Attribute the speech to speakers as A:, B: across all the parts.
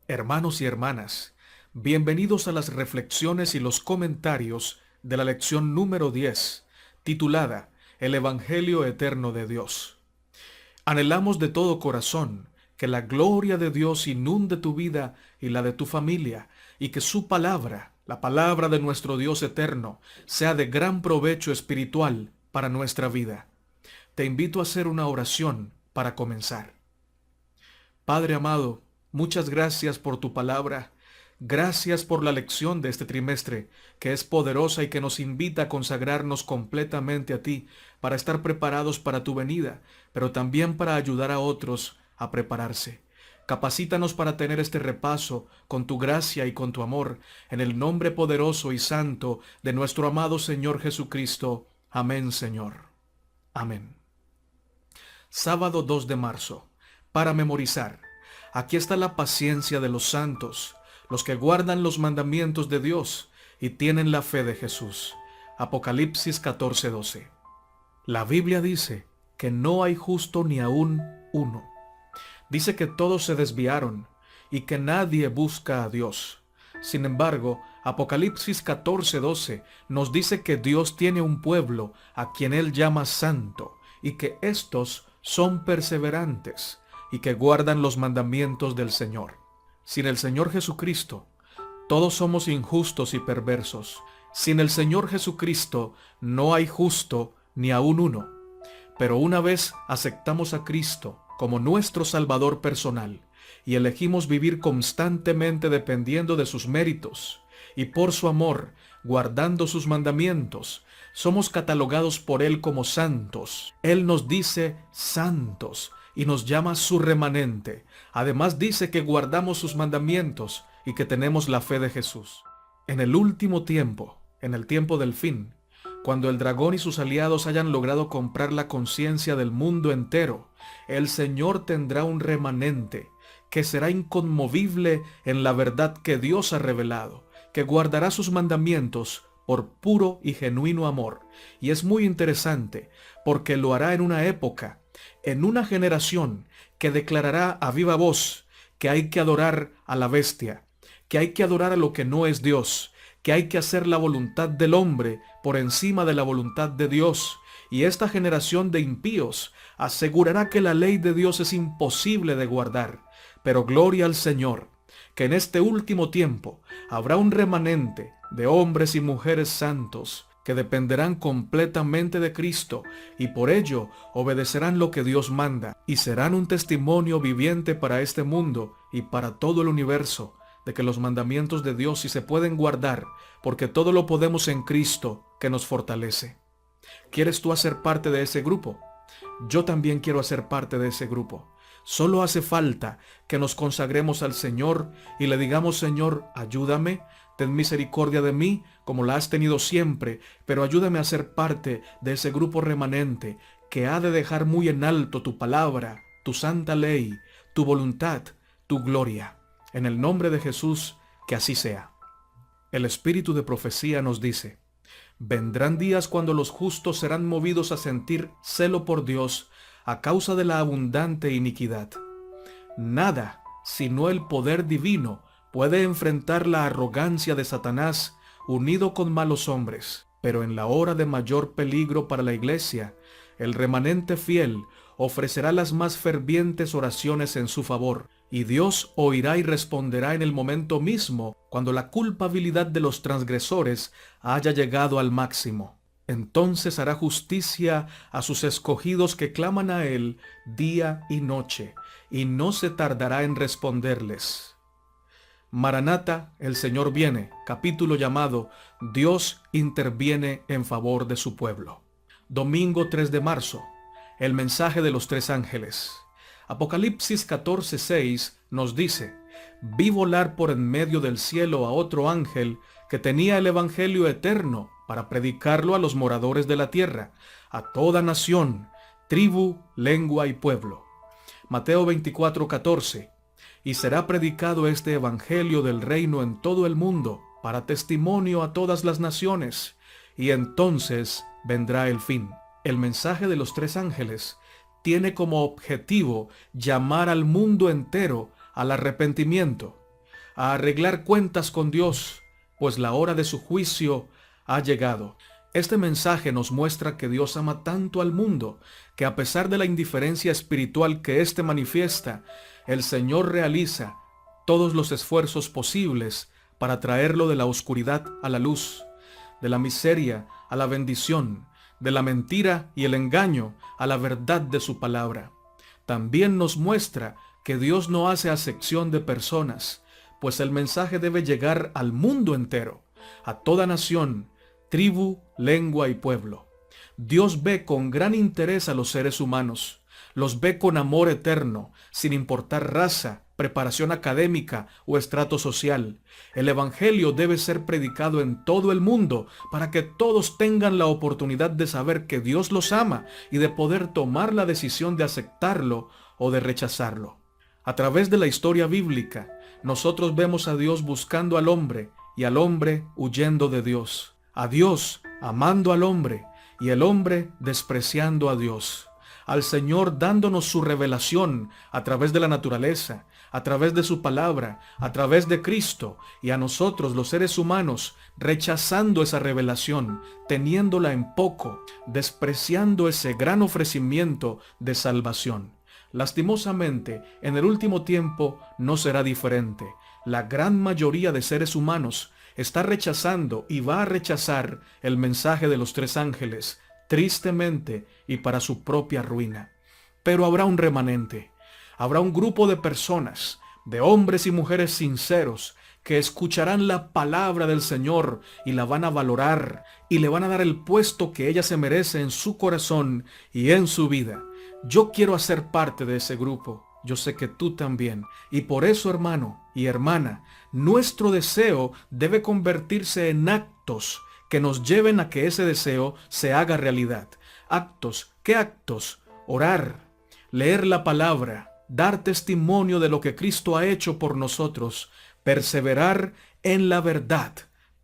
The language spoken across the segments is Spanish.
A: Hermanos y hermanas, bienvenidos a las reflexiones y los comentarios de la lección número 10, titulada El Evangelio Eterno de Dios. Anhelamos de todo corazón que la gloria de Dios inunde tu vida y la de tu familia, y que su palabra, la palabra de nuestro Dios eterno, sea de gran provecho espiritual para nuestra vida. Te invito a hacer una oración para comenzar. Padre amado, muchas gracias por tu palabra. Gracias por la lección de este trimestre, que es poderosa y que nos invita a consagrarnos completamente a ti, para estar preparados para tu venida, pero también para ayudar a otros a prepararse. Capacítanos para tener este repaso con tu gracia y con tu amor, en el nombre poderoso y santo de nuestro amado Señor Jesucristo. Amén, Señor. Amén. Sábado 2 de marzo. Para memorizar. Aquí está la paciencia de los santos, los que guardan los mandamientos de Dios y tienen la fe de Jesús. Apocalipsis 14:12. La Biblia dice que no hay justo ni aún uno. Dice que todos se desviaron y que nadie busca a Dios. Sin embargo, Apocalipsis 14:12 nos dice que Dios tiene un pueblo a quien Él llama santo y que éstos son perseverantes y que guardan los mandamientos del Señor. Sin el Señor Jesucristo, todos somos injustos y perversos. Sin el Señor Jesucristo no hay justo ni aún uno. Pero una vez aceptamos a Cristo como nuestro Salvador personal y elegimos vivir constantemente dependiendo de sus méritos y por su amor, guardando sus mandamientos, somos catalogados por Él como santos. Él nos dice santos y nos llama su remanente. Además dice que guardamos sus mandamientos y que tenemos la fe de Jesús. En el último tiempo, en el tiempo del fin, cuando el dragón y sus aliados hayan logrado comprar la conciencia del mundo entero, el Señor tendrá un remanente que será inconmovible en la verdad que Dios ha revelado, que guardará sus mandamientos por puro y genuino amor. Y es muy interesante porque lo hará en una época, en una generación que declarará a viva voz que hay que adorar a la bestia, que hay que adorar a lo que no es Dios, que hay que hacer la voluntad del hombre por encima de la voluntad de Dios. Y esta generación de impíos asegurará que la ley de Dios es imposible de guardar. Pero gloria al Señor, que en este último tiempo habrá un remanente de hombres y mujeres santos que dependerán completamente de Cristo y por ello obedecerán lo que Dios manda y serán un testimonio viviente para este mundo y para todo el universo de que los mandamientos de Dios sí se pueden guardar, porque todo lo podemos en Cristo que nos fortalece. ¿Quieres tú hacer parte de ese grupo? Yo también quiero hacer parte de ese grupo. Solo hace falta que nos consagremos al Señor y le digamos: Señor, ayúdame, ten misericordia de mí como la has tenido siempre, pero ayúdame a ser parte de ese grupo remanente que ha de dejar muy en alto tu palabra, tu santa ley, tu voluntad, tu gloria. En el nombre de Jesús, que así sea. El Espíritu de profecía nos dice: vendrán días cuando los justos serán movidos a sentir celo por Dios a causa de la abundante iniquidad. Nada, sino el poder divino, puede enfrentar la arrogancia de Satanás unido con malos hombres. Pero en la hora de mayor peligro para la iglesia, el remanente fiel ofrecerá las más fervientes oraciones en su favor, y Dios oirá y responderá en el momento mismo cuando la culpabilidad de los transgresores haya llegado al máximo. Entonces hará justicia a sus escogidos que claman a Él día y noche, y no se tardará en responderles. Maranata, el Señor viene, capítulo llamado Dios interviene en favor de su pueblo. Domingo 3 de marzo, el mensaje de los tres ángeles. Apocalipsis 14:6 nos dice: vi volar por en medio del cielo a otro ángel que tenía el evangelio eterno para predicarlo a los moradores de la tierra, a toda nación, tribu, lengua y pueblo. Mateo 24:14. Y será predicado este evangelio del reino en todo el mundo, para testimonio a todas las naciones, y entonces vendrá el fin. El mensaje de los tres ángeles tiene como objetivo llamar al mundo entero al arrepentimiento. a arreglar cuentas con Dios, pues la hora de su juicio ha llegado. Este mensaje nos muestra que Dios ama tanto al mundo, que a pesar de la indiferencia espiritual que éste manifiesta, el Señor realiza todos los esfuerzos posibles para traerlo de la oscuridad a la luz, de la miseria a la bendición, de la mentira y el engaño a la verdad de su palabra. También nos muestra que Dios no hace acepción de personas, pues el mensaje debe llegar al mundo entero, a toda nación, tribu, lengua y pueblo. Dios ve con gran interés a los seres humanos, los ve con amor eterno, sin importar raza, preparación académica o estrato social. El Evangelio debe ser predicado en todo el mundo para que todos tengan la oportunidad de saber que Dios los ama y de poder tomar la decisión de aceptarlo o de rechazarlo. A través de la historia bíblica, nosotros vemos a Dios buscando al hombre y al hombre huyendo de Dios, a Dios amando al hombre y el hombre despreciando a Dios, al Señor dándonos su revelación a través de la naturaleza, a través de su palabra, a través de Cristo, y a nosotros los seres humanos rechazando esa revelación, teniéndola en poco, despreciando ese gran ofrecimiento de salvación. Lastimosamente, en el último tiempo no será diferente. La gran mayoría de seres humanos está rechazando y va a rechazar el mensaje de los tres ángeles, tristemente y para su propia ruina. Pero habrá un remanente, habrá un grupo de personas, de hombres y mujeres sinceros, que escucharán la palabra del Señor y la van a valorar y le van a dar el puesto que ella se merece en su corazón y en su vida. Yo quiero hacer parte de ese grupo. Yo sé que tú también. Y por eso, hermano y hermana, nuestro deseo debe convertirse en actos que nos lleven a que ese deseo se haga realidad. Actos. ¿Qué actos? Orar, leer la palabra, dar testimonio de lo que Cristo ha hecho por nosotros, perseverar en la verdad,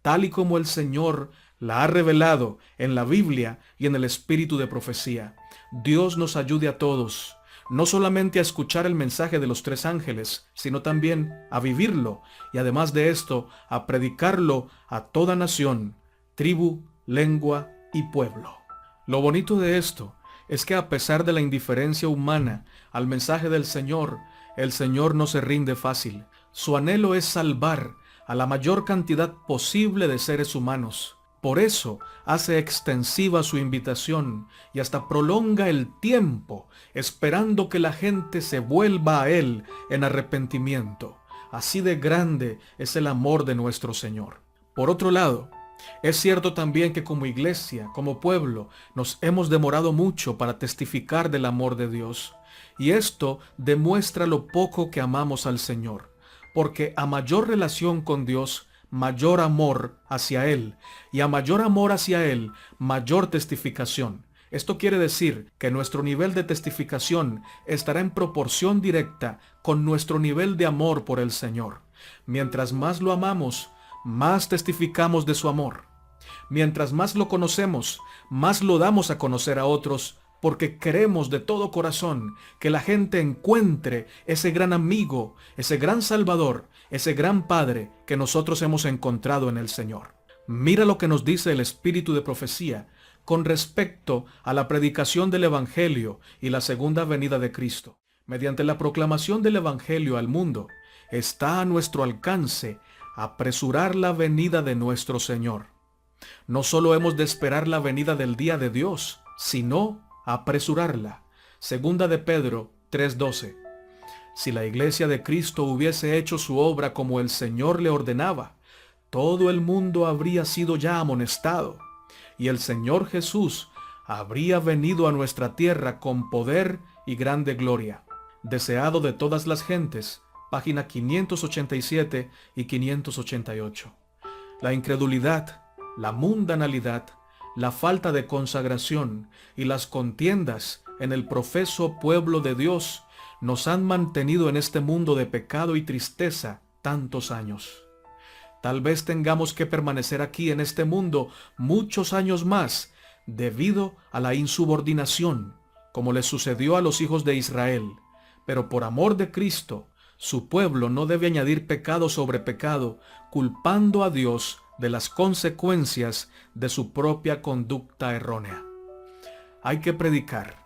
A: tal y como el Señor la ha revelado en la Biblia y en el espíritu de profecía. Dios nos ayude a todos, no solamente a escuchar el mensaje de los tres ángeles, sino también a vivirlo y además de esto, a predicarlo a toda nación, tribu, lengua y pueblo. Lo bonito de esto es que a pesar de la indiferencia humana al mensaje del Señor, el Señor no se rinde fácil. Su anhelo es salvar a la mayor cantidad posible de seres humanos. Por eso hace extensiva su invitación y hasta prolonga el tiempo, esperando que la gente se vuelva a Él en arrepentimiento. Así de grande es el amor de nuestro Señor. Por otro lado, es cierto también que como iglesia, como pueblo, nos hemos demorado mucho para testificar del amor de Dios. Y esto demuestra lo poco que amamos al Señor, porque a mayor relación con Dios, mayor amor hacia Él, y a mayor amor hacia Él, mayor testificación. Esto quiere decir que nuestro nivel de testificación estará en proporción directa con nuestro nivel de amor por el Señor. Mientras más lo amamos, más testificamos de su amor. Mientras más lo conocemos, más lo damos a conocer a otros, porque queremos de todo corazón que la gente encuentre ese gran amigo, ese gran Salvador, ese gran Padre que nosotros hemos encontrado en el Señor. Mira lo que nos dice el espíritu de profecía con respecto a la predicación del Evangelio y la segunda venida de Cristo. Mediante la proclamación del Evangelio al mundo, está a nuestro alcance apresurar la venida de nuestro Señor. No solo hemos de esperar la venida del día de Dios, sino apresurarla. Segunda de Pedro 3:12. Si la iglesia de Cristo hubiese hecho su obra como el Señor le ordenaba, todo el mundo habría sido ya amonestado, y el Señor Jesús habría venido a nuestra tierra con poder y grande gloria. Deseado de todas las gentes, página 587 y 588. La incredulidad, la mundanalidad, la falta de consagración y las contiendas en el profeso pueblo de Dios nos han mantenido en este mundo de pecado y tristeza tantos años. Tal vez tengamos que permanecer aquí en este mundo muchos años más debido a la insubordinación, como les sucedió a los hijos de Israel, pero por amor de Cristo Su pueblo no debe añadir pecado sobre pecado, culpando a Dios de las consecuencias de su propia conducta errónea. Hay que predicar.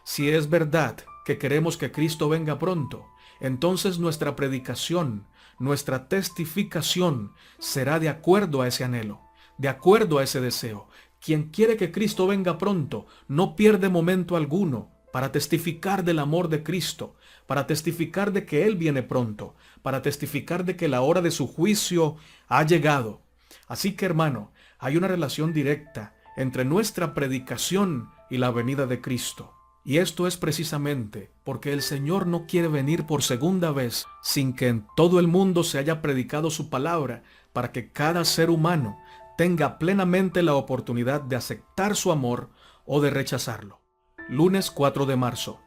A: Si es verdad que queremos que Cristo venga pronto, entonces nuestra predicación, nuestra testificación será de acuerdo a ese anhelo, de acuerdo a ese deseo. Quien quiere que Cristo venga pronto no pierde momento alguno para testificar del amor de Cristo, para testificar de que Él viene pronto, para testificar de que la hora de su juicio ha llegado. Así que, hermano, hay una relación directa entre nuestra predicación y la venida de Cristo. Y esto es precisamente porque el Señor no quiere venir por segunda vez sin que en todo el mundo se haya predicado su palabra, para que cada ser humano tenga plenamente la oportunidad de aceptar su amor o de rechazarlo. Lunes 4 de marzo.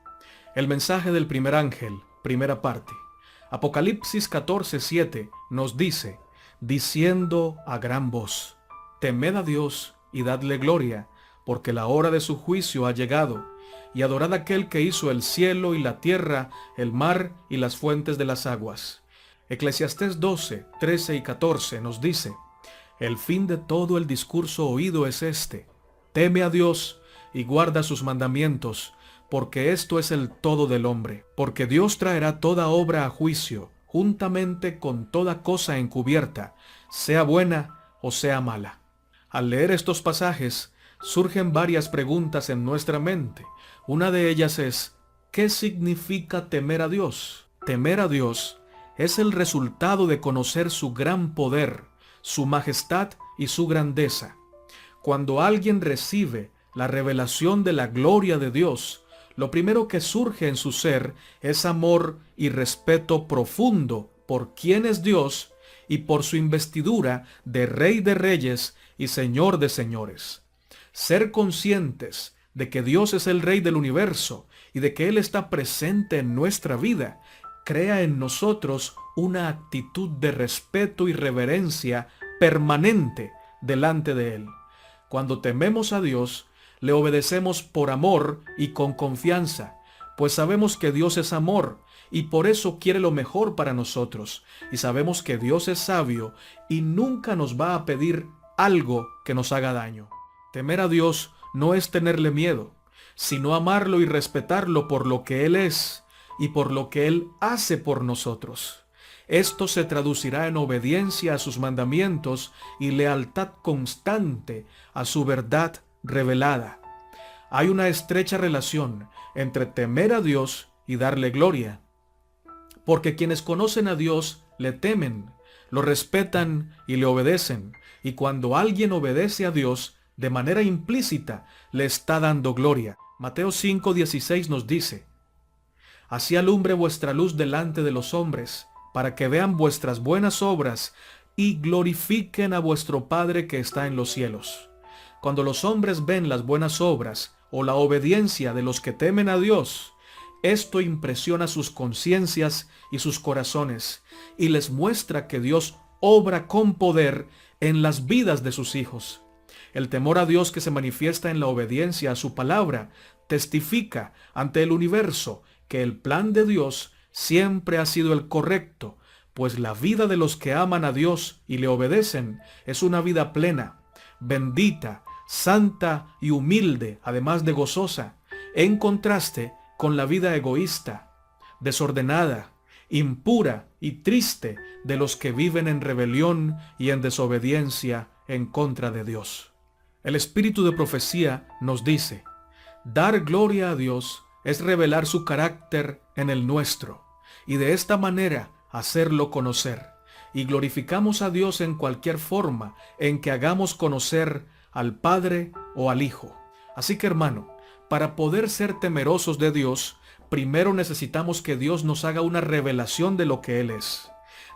A: El mensaje del primer ángel, primera parte. Apocalipsis 14:7 nos dice, diciendo a gran voz, temed a Dios y dadle gloria, porque la hora de su juicio ha llegado, y adorad a aquel que hizo el cielo y la tierra, el mar y las fuentes de las aguas. Eclesiastés 12:13 y 14 nos dice, el fin de todo el discurso oído es este, teme a Dios y guarda sus mandamientos, porque esto es el todo del hombre. Porque Dios traerá toda obra a juicio, juntamente con toda cosa encubierta, sea buena o sea mala. Al leer estos pasajes, surgen varias preguntas en nuestra mente. Una de ellas es, ¿qué significa temer a Dios? Temer a Dios es el resultado de conocer su gran poder, su majestad y su grandeza. Cuando alguien recibe la revelación de la gloria de Dios, lo primero que surge en su ser es amor y respeto profundo por quién es Dios y por su investidura de Rey de Reyes y Señor de Señores. Ser conscientes de que Dios es el Rey del universo y de que Él está presente en nuestra vida, crea en nosotros una actitud de respeto y reverencia permanente delante de Él. Cuando tememos a Dios, le obedecemos por amor y con confianza, pues sabemos que Dios es amor y por eso quiere lo mejor para nosotros, y sabemos que Dios es sabio y nunca nos va a pedir algo que nos haga daño. Temer a Dios no es tenerle miedo, sino amarlo y respetarlo por lo que Él es y por lo que Él hace por nosotros. Esto se traducirá en obediencia a sus mandamientos y lealtad constante a su verdad revelada. Hay una estrecha relación entre temer a Dios y darle gloria, porque quienes conocen a Dios le temen, lo respetan y le obedecen, y cuando alguien obedece a Dios, de manera implícita, le está dando gloria. Mateo 5:16 nos dice, así alumbre vuestra luz delante de los hombres, para que vean vuestras buenas obras y glorifiquen a vuestro Padre que está en los cielos. Cuando los hombres ven las buenas obras o la obediencia de los que temen a Dios, esto impresiona sus conciencias y sus corazones y les muestra que Dios obra con poder en las vidas de sus hijos. El temor a Dios que se manifiesta en la obediencia a su palabra testifica ante el universo que el plan de Dios siempre ha sido el correcto, pues la vida de los que aman a Dios y le obedecen es una vida plena, bendita, santa y humilde, además de gozosa, en contraste con la vida egoísta, desordenada, impura y triste de los que viven en rebelión y en desobediencia en contra de Dios. El espíritu de profecía nos dice, dar gloria a Dios es revelar su carácter en el nuestro, y de esta manera hacerlo conocer, y glorificamos a Dios en cualquier forma en que hagamos conocer al Padre o al Hijo. Así que, hermano, para poder ser temerosos de Dios, primero necesitamos que Dios nos haga una revelación de lo que Él es.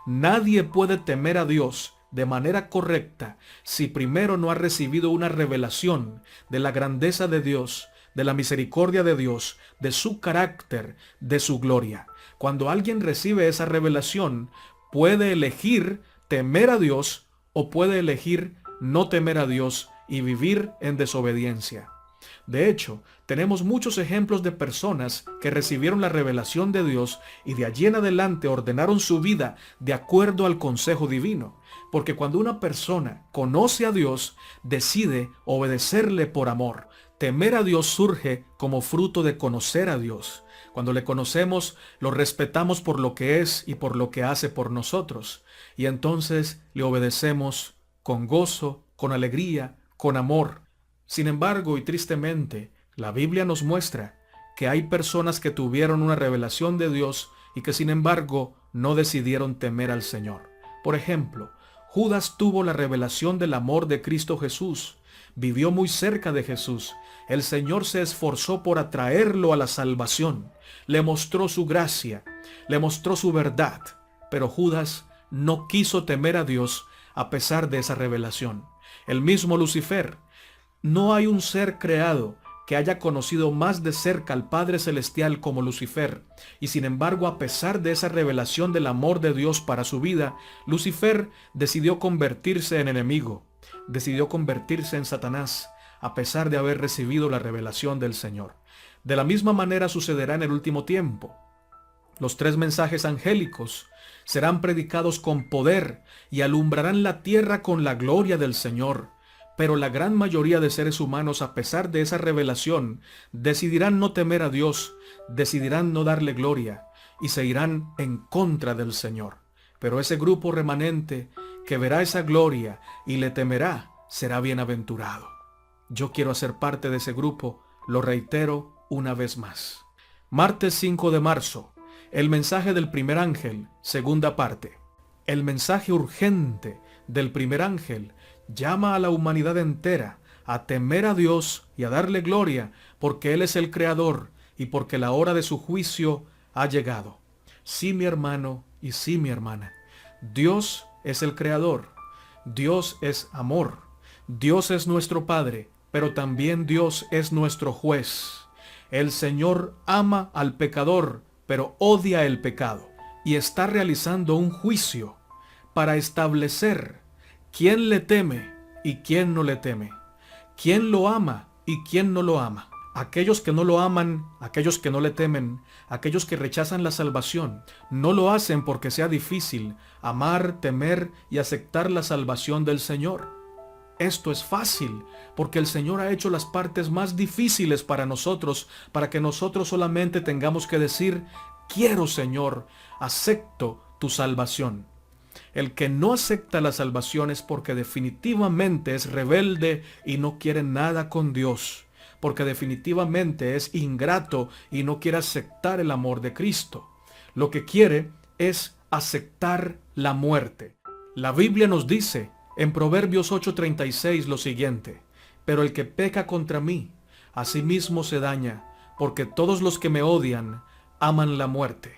A: Nadie puede temer a Dios de manera correcta si primero no ha recibido una revelación de la grandeza de Dios, de la misericordia de Dios, de su carácter, de su gloria. Cuando alguien recibe esa revelación, puede elegir temer a Dios o puede elegir no temer a Dios y vivir en desobediencia. De hecho, tenemos muchos ejemplos de personas que recibieron la revelación de Dios y de allí en adelante ordenaron su vida de acuerdo al consejo divino. Porque cuando una persona conoce a Dios, decide obedecerle por amor. Temer a Dios surge como fruto de conocer a Dios. Cuando le conocemos, lo respetamos por lo que es y por lo que hace por nosotros. Y entonces le obedecemos con gozo, con alegría, con amor. Sin embargo, y tristemente, la Biblia nos muestra que hay personas que tuvieron una revelación de Dios y que sin embargo no decidieron temer al Señor. Por ejemplo, Judas tuvo la revelación del amor de Cristo Jesús. Vivió muy cerca de Jesús. El Señor se esforzó por atraerlo a la salvación. Le mostró su gracia, le mostró su verdad. Pero Judas no quiso temer a Dios a pesar de esa revelación. El mismo Lucifer. No hay un ser creado que haya conocido más de cerca al Padre Celestial como Lucifer, y sin embargo, a pesar de esa revelación del amor de Dios para su vida, Lucifer decidió convertirse en enemigo, decidió convertirse en Satanás, a pesar de haber recibido la revelación del Señor. De la misma manera sucederá en el último tiempo. Los 3 mensajes angélicos serán predicados con poder y alumbrarán la tierra con la gloria del Señor. Pero la gran mayoría de seres humanos, a pesar de esa revelación, decidirán no temer a Dios, decidirán no darle gloria y se irán en contra del Señor. Pero ese grupo remanente que verá esa gloria y le temerá, será bienaventurado. Yo quiero hacer parte de ese grupo, lo reitero una vez más. Martes 5 de marzo, el mensaje del primer ángel, segunda parte. El mensaje urgente del primer ángel llama a la humanidad entera a temer a Dios y a darle gloria, porque Él es el Creador y porque la hora de su juicio ha llegado. Sí, mi hermano y sí, mi hermana. Dios es el Creador. Dios es amor. Dios es nuestro Padre, pero también Dios es nuestro juez. El Señor ama al pecador, pero odia el pecado, y está realizando un juicio para establecer quién le teme y quién no le teme, quién lo ama y quién no lo ama. Aquellos que no lo aman, aquellos que no le temen, aquellos que rechazan la salvación, no lo hacen porque sea difícil amar, temer y aceptar la salvación del Señor. Esto es fácil, porque el Señor ha hecho las partes más difíciles para nosotros, para que nosotros solamente tengamos que decir: quiero, Señor, acepto tu salvación. El que no acepta la salvación es porque definitivamente es rebelde y no quiere nada con Dios, porque definitivamente es ingrato y no quiere aceptar el amor de Cristo. Lo que quiere es aceptar la muerte. La Biblia nos dice en Proverbios 8:36 lo siguiente: pero el que peca contra mí, a sí mismo se daña, porque todos los que me odian aman la muerte.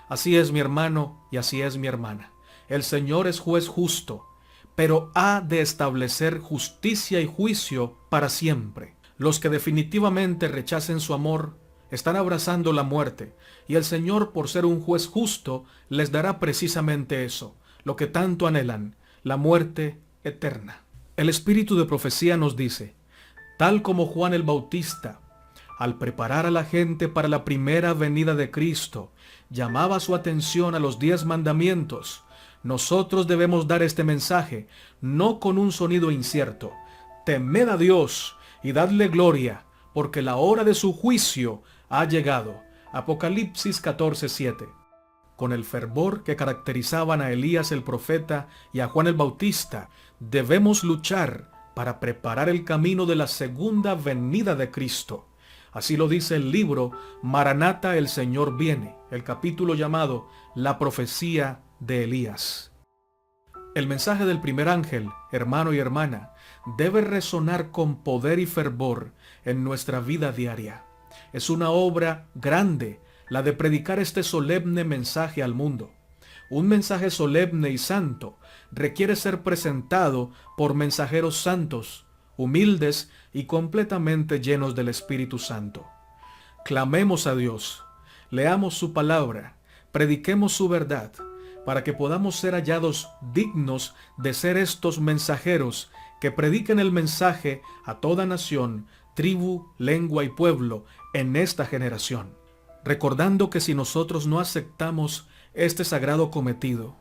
A: Así es, mi hermano, y así es, mi hermana. El Señor es juez justo, pero ha de establecer justicia y juicio para siempre. Los que definitivamente rechacen su amor están abrazando la muerte, y el Señor, por ser un juez justo, les dará precisamente eso, lo que tanto anhelan, la muerte eterna. El espíritu de profecía nos dice: tal como Juan el Bautista, al preparar a la gente para la primera venida de Cristo, llamaba su atención a los 10 mandamientos, nosotros debemos dar este mensaje, no con un sonido incierto: temed a Dios y dadle gloria, porque la hora de su juicio ha llegado. Apocalipsis 14:7. Con el fervor que caracterizaban a Elías el profeta y a Juan el Bautista, debemos luchar para preparar el camino de la segunda venida de Cristo. Así lo dice el libro Maranata, el Señor viene, el capítulo llamado La profecía de Elías. El mensaje del primer ángel, hermano y hermana, debe resonar con poder y fervor en nuestra vida diaria. Es una obra grande la de predicar este solemne mensaje al mundo. Un mensaje solemne y santo requiere ser presentado por mensajeros santos, humildes y completamente llenos del Espíritu Santo. Clamemos a Dios, leamos su palabra, prediquemos su verdad, para que podamos ser hallados dignos de ser estos mensajeros que prediquen el mensaje a toda nación, tribu, lengua y pueblo en esta generación. Recordando que si nosotros no aceptamos este sagrado cometido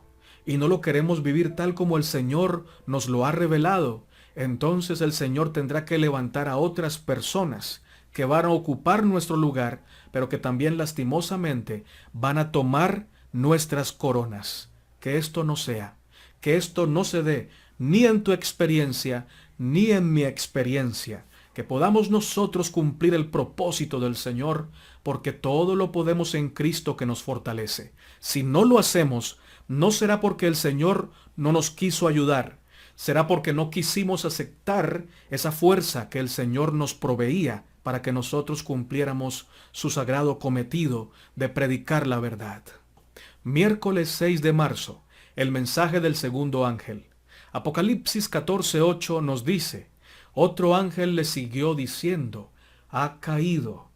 A: y no lo queremos vivir tal como el Señor nos lo ha revelado, entonces el Señor tendrá que levantar a otras personas que van a ocupar nuestro lugar, pero que también lastimosamente van a tomar nuestras coronas. Que esto no sea, que esto no se dé ni en tu experiencia, ni en mi experiencia. Que podamos nosotros cumplir el propósito del Señor, porque todo lo podemos en Cristo que nos fortalece. Si no lo hacemos, no será porque el Señor no nos quiso ayudar, será porque no quisimos aceptar esa fuerza que el Señor nos proveía para que nosotros cumpliéramos su sagrado cometido de predicar la verdad. Miércoles 6 de marzo, el mensaje del segundo ángel. Apocalipsis 14:8 nos dice: otro ángel le siguió diciendo: ha caído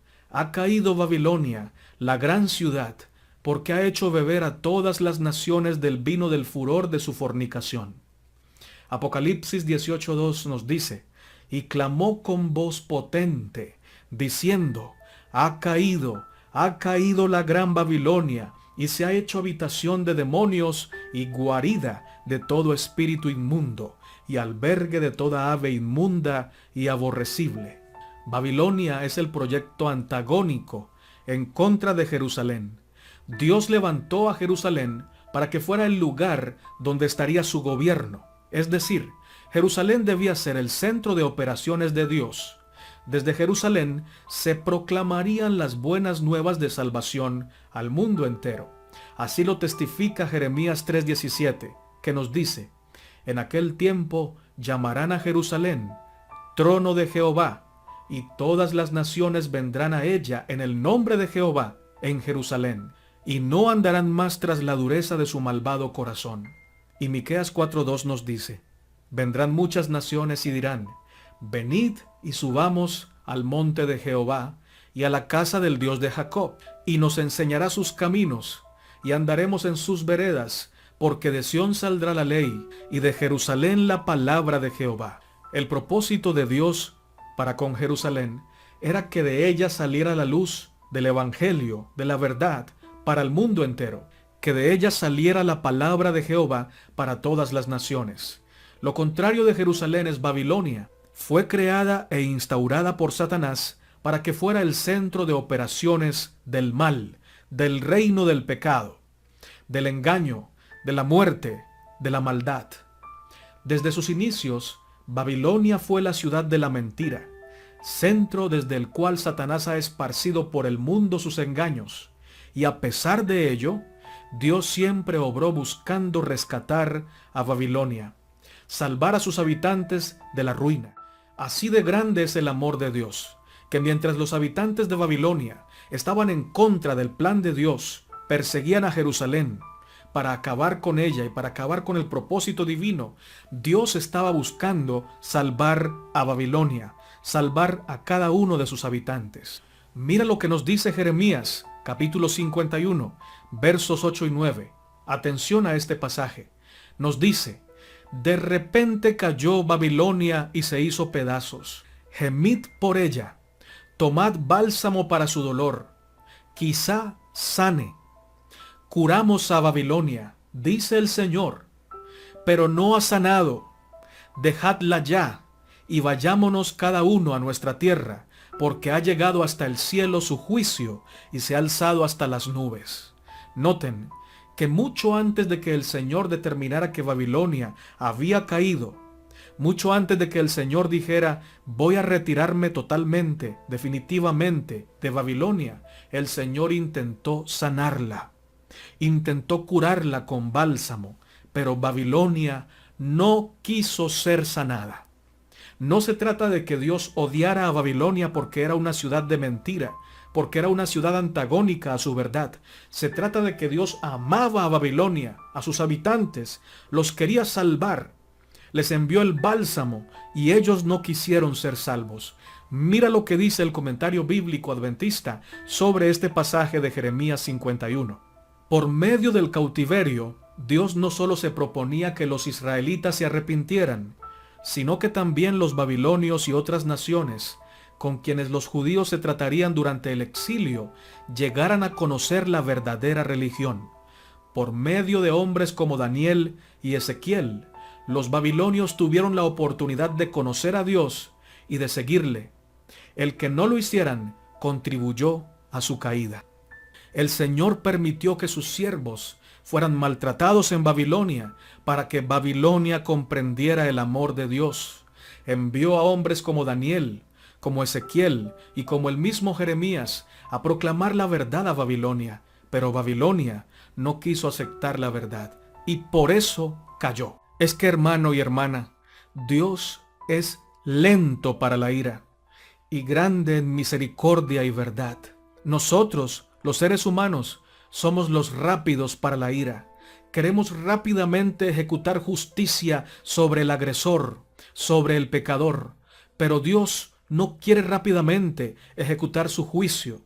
A: Babilonia, la gran ciudad, porque ha hecho beber a todas las naciones del vino del furor de su fornicación. Apocalipsis 18:2 nos dice: y clamó con voz potente, diciendo: ha caído la gran Babilonia, y se ha hecho habitación de demonios y guarida de todo espíritu inmundo, y albergue de toda ave inmunda y aborrecible. Babilonia es el proyecto antagónico en contra de Jerusalén. Dios levantó a Jerusalén para que fuera el lugar donde estaría su gobierno. Es decir, Jerusalén debía ser el centro de operaciones de Dios. Desde Jerusalén se proclamarían las buenas nuevas de salvación al mundo entero. Así lo testifica Jeremías 3:17, que nos dice: en aquel tiempo llamarán a Jerusalén trono de Jehová, y todas las naciones vendrán a ella en el nombre de Jehová en Jerusalén, y no andarán más tras la dureza de su malvado corazón. Y Miqueas 4:2 nos dice: vendrán muchas naciones y dirán: venid y subamos al monte de Jehová y a la casa del Dios de Jacob, y nos enseñará sus caminos, y andaremos en sus veredas, porque de Sión saldrá la ley, y de Jerusalén la palabra de Jehová. El propósito de Dios para con Jerusalén era que de ella saliera la luz del Evangelio, de la verdad, para el mundo entero, que de ella saliera la palabra de Jehová para todas las naciones. Lo contrario de Jerusalén es Babilonia. Fue creada e instaurada por Satanás para que fuera el centro de operaciones del mal, del reino del pecado, del engaño, de la muerte, de la maldad. Desde sus inicios, Babilonia fue la ciudad de la mentira, centro desde el cual Satanás ha esparcido por el mundo sus engaños, y a pesar de ello, Dios siempre obró buscando rescatar a Babilonia, salvar a sus habitantes de la ruina. Así de grande es el amor de Dios, que mientras los habitantes de Babilonia estaban en contra del plan de Dios, perseguían a Jerusalén para acabar con ella y para acabar con el propósito divino, Dios estaba buscando salvar a Babilonia, salvar a cada uno de sus habitantes. Mira lo que nos dice Jeremías, capítulo 51, versos 8 y 9. Atención a este pasaje. Nos dice: de repente cayó Babilonia y se hizo pedazos. Gemid por ella, tomad bálsamo para su dolor, quizá sane. Curamos a Babilonia, dice el Señor, pero no ha sanado. Dejadla ya, y vayámonos cada uno a nuestra tierra, porque ha llegado hasta el cielo su juicio, y se ha alzado hasta las nubes. Noten que mucho antes de que el Señor determinara que Babilonia había caído, mucho antes de que el Señor dijera: voy a retirarme totalmente, definitivamente, de Babilonia, el Señor intentó sanarla. Intentó curarla con bálsamo, pero Babilonia no quiso ser sanada. No se trata de que Dios odiara a Babilonia porque era una ciudad de mentira, porque era una ciudad antagónica a su verdad. Se trata de que Dios amaba a Babilonia, a sus habitantes, los quería salvar. Les envió el bálsamo y ellos no quisieron ser salvos. Mira lo que dice el comentario bíblico adventista sobre este pasaje de Jeremías 51. Por medio del cautiverio, Dios no solo se proponía que los israelitas se arrepintieran, sino que también los babilonios y otras naciones con quienes los judíos se tratarían durante el exilio, llegaran a conocer la verdadera religión. Por medio de hombres como Daniel y Ezequiel, los babilonios tuvieron la oportunidad de conocer a Dios y de seguirle. El que no lo hicieran contribuyó a su caída. El Señor permitió que sus siervos fueran maltratados en Babilonia para que Babilonia comprendiera el amor de Dios. Envió a hombres como Daniel, como Ezequiel y como el mismo Jeremías a proclamar la verdad a Babilonia, pero Babilonia no quiso aceptar la verdad y por eso cayó. Es que, hermano y hermana, Dios es lento para la ira y grande en misericordia y verdad. Nosotros, los seres humanos, somos los rápidos para la ira. Queremos rápidamente ejecutar justicia sobre el agresor, sobre el pecador, pero Dios no quiere rápidamente ejecutar su juicio.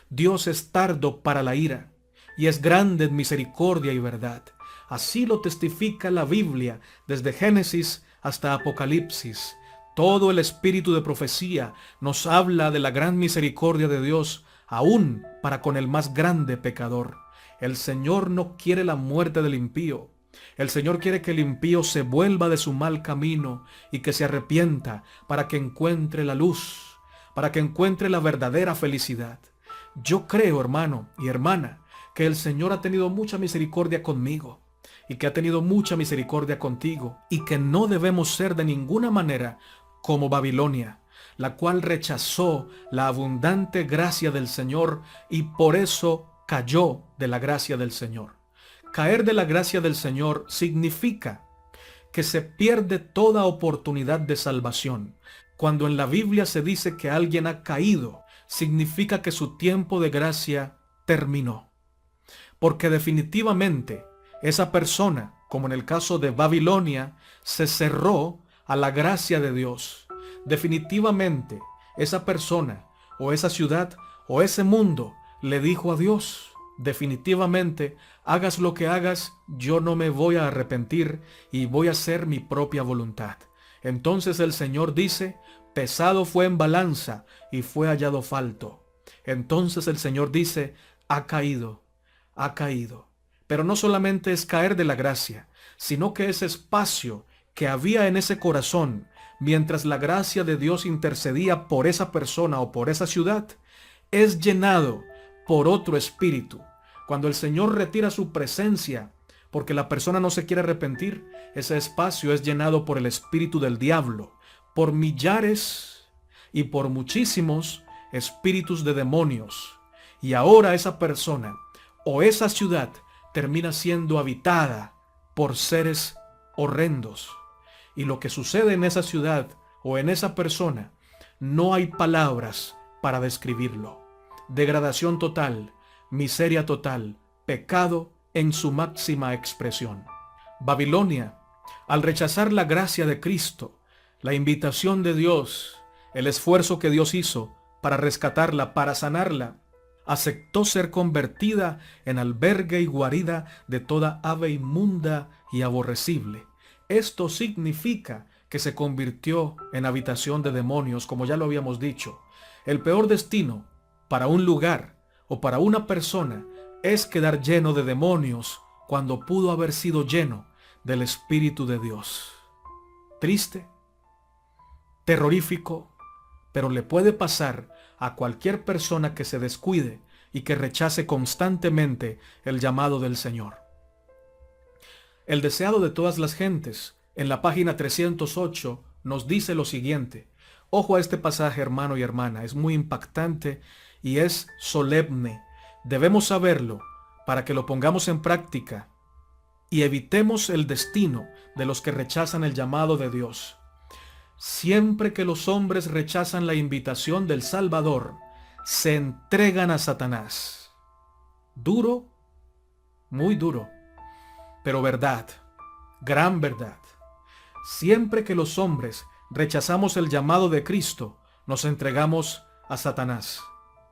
A: Dios es tardo para la ira y es grande en misericordia y verdad. Así lo testifica la Biblia desde Génesis hasta Apocalipsis. Todo el espíritu de profecía nos habla de la gran misericordia de Dios, aún para con el más grande pecador. El Señor no quiere la muerte del impío. El Señor quiere que el impío se vuelva de su mal camino y que se arrepienta para que encuentre la luz, para que encuentre la verdadera felicidad. Yo creo, hermano y hermana, que el Señor ha tenido mucha misericordia conmigo y que ha tenido mucha misericordia contigo y que no debemos ser de ninguna manera como Babilonia, la cual rechazó la abundante gracia del Señor y por eso cayó de la gracia del Señor. Caer de la gracia del Señor significa que se pierde toda oportunidad de salvación. Cuando en la Biblia se dice que alguien ha caído, significa que su tiempo de gracia terminó. Porque definitivamente esa persona, como en el caso de Babilonia, se cerró a la gracia de Dios. Definitivamente esa persona o esa ciudad o ese mundo le dijo a Dios: definitivamente, hagas lo que hagas, yo no me voy a arrepentir y voy a hacer mi propia voluntad. Entonces el Señor dice: pesado fue en balanza y fue hallado falto. Entonces el Señor dice: ha caído, ha caído. Pero no solamente es caer de la gracia, sino que ese espacio que había en ese corazón, mientras la gracia de Dios intercedía por esa persona o por esa ciudad, es llenado por otro espíritu. Cuando el Señor retira su presencia, porque la persona no se quiere arrepentir, ese espacio es llenado por el espíritu del diablo, por millares y por muchísimos espíritus de demonios. Y ahora esa persona o esa ciudad termina siendo habitada por seres horrendos. Y lo que sucede en esa ciudad o en esa persona, no hay palabras para describirlo. Degradación total, miseria total, pecado en su máxima expresión. Babilonia, al rechazar la gracia de Cristo, la invitación de Dios, el esfuerzo que Dios hizo para rescatarla, para sanarla, aceptó ser convertida en albergue y guarida de toda ave inmunda y aborrecible. Esto significa que se convirtió en habitación de demonios, como ya lo habíamos dicho. El peor destino para un lugar o para una persona es quedar lleno de demonios cuando pudo haber sido lleno del Espíritu de Dios. Triste, terrorífico, pero le puede pasar a cualquier persona que se descuide y que rechace constantemente el llamado del Señor. El deseado de todas las gentes, en la página 308, nos dice lo siguiente. Ojo a este pasaje, hermano y hermana, es muy impactante y es solemne. Debemos saberlo para que lo pongamos en práctica y evitemos el destino de los que rechazan el llamado de Dios. Siempre que los hombres rechazan la invitación del Salvador, se entregan a Satanás. Duro, muy duro, pero verdad, gran verdad. Siempre que los hombres rechazamos el llamado de Cristo, nos entregamos a Satanás.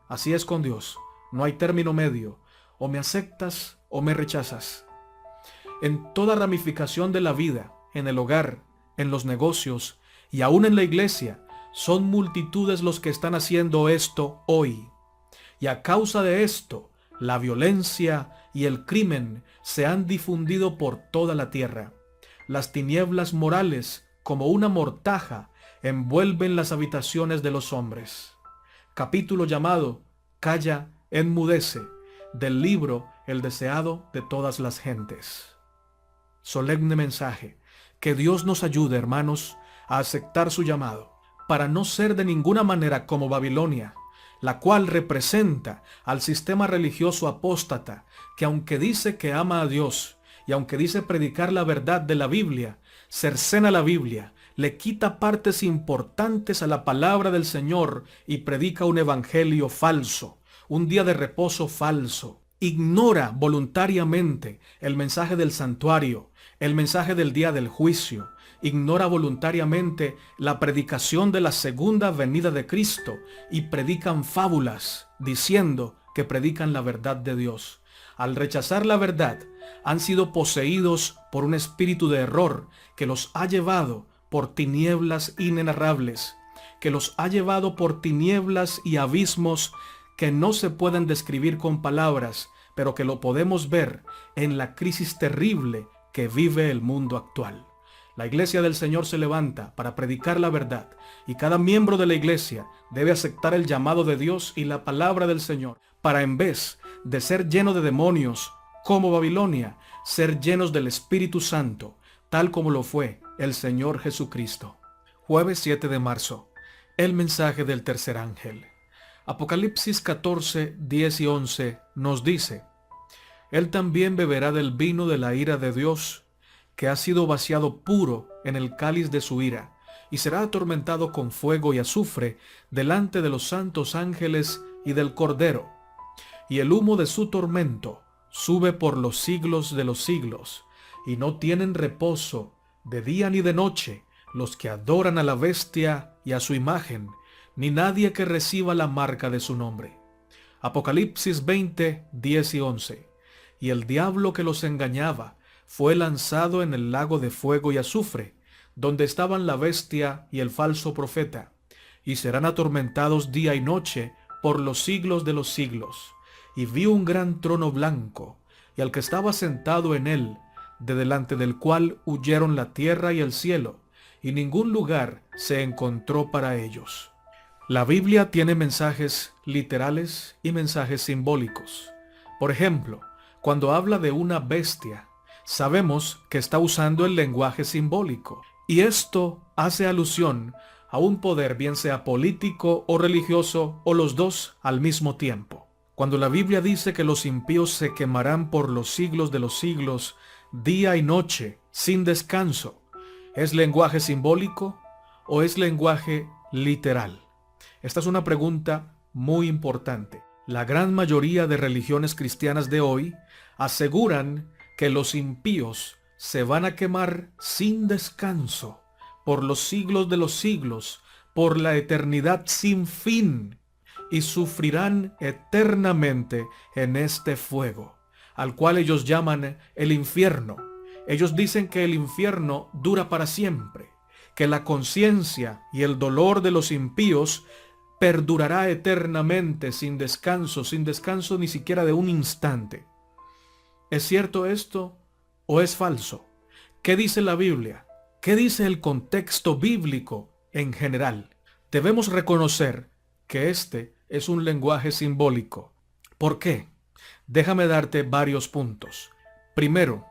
A: Así es con Dios, no hay término medio, o me aceptas o me rechazas. En toda ramificación de la vida, en el hogar, en los negocios y aún en la iglesia, son multitudes los que están haciendo esto hoy. Y a causa de esto, la violencia y el crimen se han difundido por toda la tierra. Las tinieblas morales, como una mortaja, envuelven las habitaciones de los hombres. Capítulo llamado Calla, enmudece, del libro El deseado de todas las gentes. Solemne mensaje. Que Dios nos ayude, hermanos, a aceptar su llamado, para no ser de ninguna manera como Babilonia, la cual representa al sistema religioso apóstata, que aunque dice que ama a Dios, y aunque dice predicar la verdad de la Biblia, cercena la Biblia, le quita partes importantes a la palabra del Señor y predica un evangelio falso, un día de reposo falso. Ignora voluntariamente el mensaje del santuario, el mensaje del día del juicio. Ignora voluntariamente la predicación de la segunda venida de Cristo y predican fábulas diciendo que predican la verdad de Dios. Al rechazar la verdad, han sido poseídos por un espíritu de error que los ha llevado por tinieblas inenarrables, que los ha llevado por tinieblas y abismos que no se pueden describir con palabras, pero que lo podemos ver en la crisis terrible que vive el mundo actual. La iglesia del Señor se levanta para predicar la verdad, y cada miembro de la iglesia debe aceptar el llamado de Dios y la palabra del Señor, para en vez de ser lleno de demonios como Babilonia, ser llenos del Espíritu Santo, tal como lo fue el Señor Jesucristo. Jueves 7 de marzo. El mensaje del tercer ángel. Apocalipsis 14, 10 y 11 nos dice: Él también beberá del vino de la ira de Dios, que ha sido vaciado puro en el cáliz de su ira, y será atormentado con fuego y azufre delante de los santos ángeles y del Cordero. Y el humo de su tormento sube por los siglos de los siglos, y no tienen reposo de día ni de noche los que adoran a la bestia y a su imagen, ni nadie que reciba la marca de su nombre. Apocalipsis 20, 10 y 11. Y el diablo que los engañaba fue lanzado en el lago de fuego y azufre, donde estaban la bestia y el falso profeta, y serán atormentados día y noche por los siglos de los siglos. Y vi un gran trono blanco, y al que estaba sentado en él, de delante del cual huyeron la tierra y el cielo, y ningún lugar se encontró para ellos. La Biblia tiene mensajes literales y mensajes simbólicos. Por ejemplo, cuando habla de una bestia, sabemos que está usando el lenguaje simbólico, y esto hace alusión a un poder, bien sea político o religioso, o los dos al mismo tiempo. Cuando la Biblia dice que los impíos se quemarán por los siglos de los siglos, día y noche, sin descanso, ¿es lenguaje simbólico o es lenguaje literal? Esta es una pregunta muy importante. La gran mayoría de religiones cristianas de hoy aseguran que los impíos se van a quemar sin descanso por los siglos de los siglos, por la eternidad sin fin, y sufrirán eternamente en este fuego, al cual ellos llaman el infierno. Ellos dicen que el infierno dura para siempre, que la conciencia y el dolor de los impíos perdurará eternamente sin descanso ni siquiera de un instante. ¿Es cierto esto o es falso? ¿Qué dice la Biblia? ¿Qué dice el contexto bíblico en general? Debemos reconocer que este es un lenguaje simbólico. ¿Por qué? Déjame darte varios puntos. Primero,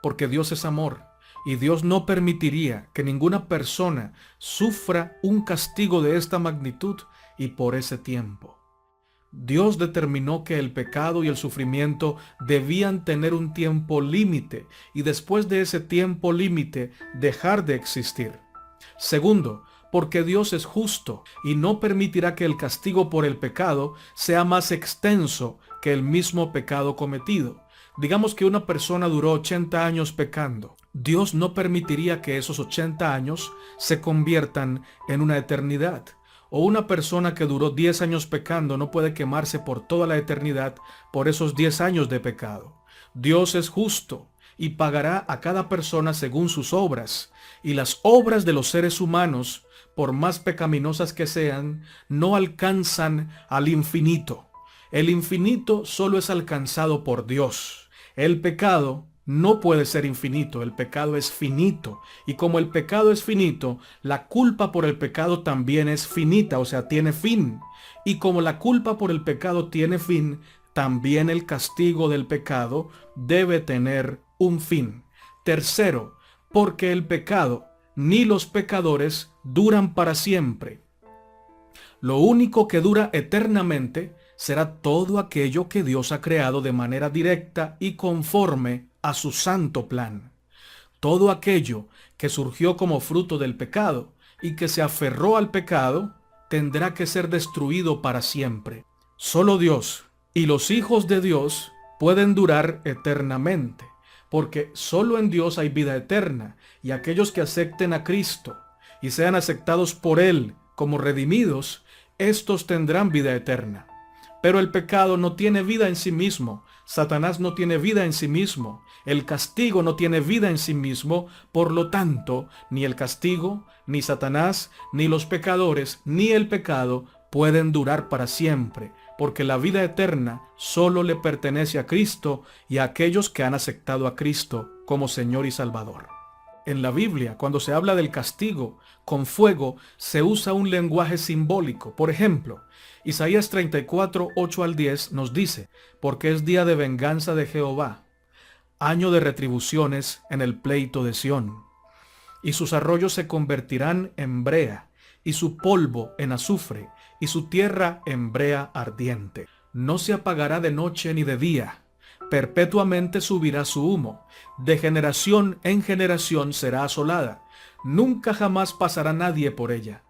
A: porque Dios es amor, y Dios no permitiría que ninguna persona sufra un castigo de esta magnitud y por ese tiempo. Dios determinó que el pecado y el sufrimiento debían tener un tiempo límite y después de ese tiempo límite dejar de existir. Segundo, porque Dios es justo y no permitirá que el castigo por el pecado sea más extenso que el mismo pecado cometido. Digamos que una persona duró 80 años pecando. Dios no permitiría que esos 80 años se conviertan en una eternidad. O una persona que duró 10 años pecando no puede quemarse por toda la eternidad por esos 10 años de pecado. Dios es justo y pagará a cada persona según sus obras. Y las obras de los seres humanos por más pecaminosas que sean, no alcanzan al infinito. El infinito solo es alcanzado por Dios. El pecado no puede ser infinito, el pecado es finito. Y como el pecado es finito, la culpa por el pecado también es finita, o sea, tiene fin. Y como la culpa por el pecado tiene fin, también el castigo del pecado debe tener un fin. Tercero, porque el pecado ni los pecadores duran para siempre. Lo único que dura eternamente será todo aquello que Dios ha creado de manera directa y conforme a su santo plan. Todo aquello que surgió como fruto del pecado y que se aferró al pecado tendrá que ser destruido para siempre. Solo Dios y los hijos de Dios pueden durar eternamente, porque solo en Dios hay vida eterna, y aquellos que acepten a Cristo y sean aceptados por Él como redimidos, estos tendrán vida eterna. Pero el pecado no tiene vida en sí mismo, Satanás no tiene vida en sí mismo, el castigo no tiene vida en sí mismo, por lo tanto, ni el castigo, ni Satanás, ni los pecadores, ni el pecado pueden durar para siempre, porque la vida eterna solo le pertenece a Cristo y a aquellos que han aceptado a Cristo como Señor y Salvador. En la Biblia, cuando se habla del castigo con fuego, se usa un lenguaje simbólico. Por ejemplo, Isaías 34, 8 al 10 nos dice: porque es día de venganza de Jehová, año de retribuciones en el pleito de Sión. Y sus arroyos se convertirán en brea, y su polvo en azufre, y su tierra en brea ardiente. No se apagará de noche ni de día, perpetuamente subirá su humo, de generación en generación será asolada, nunca jamás pasará nadie por ella.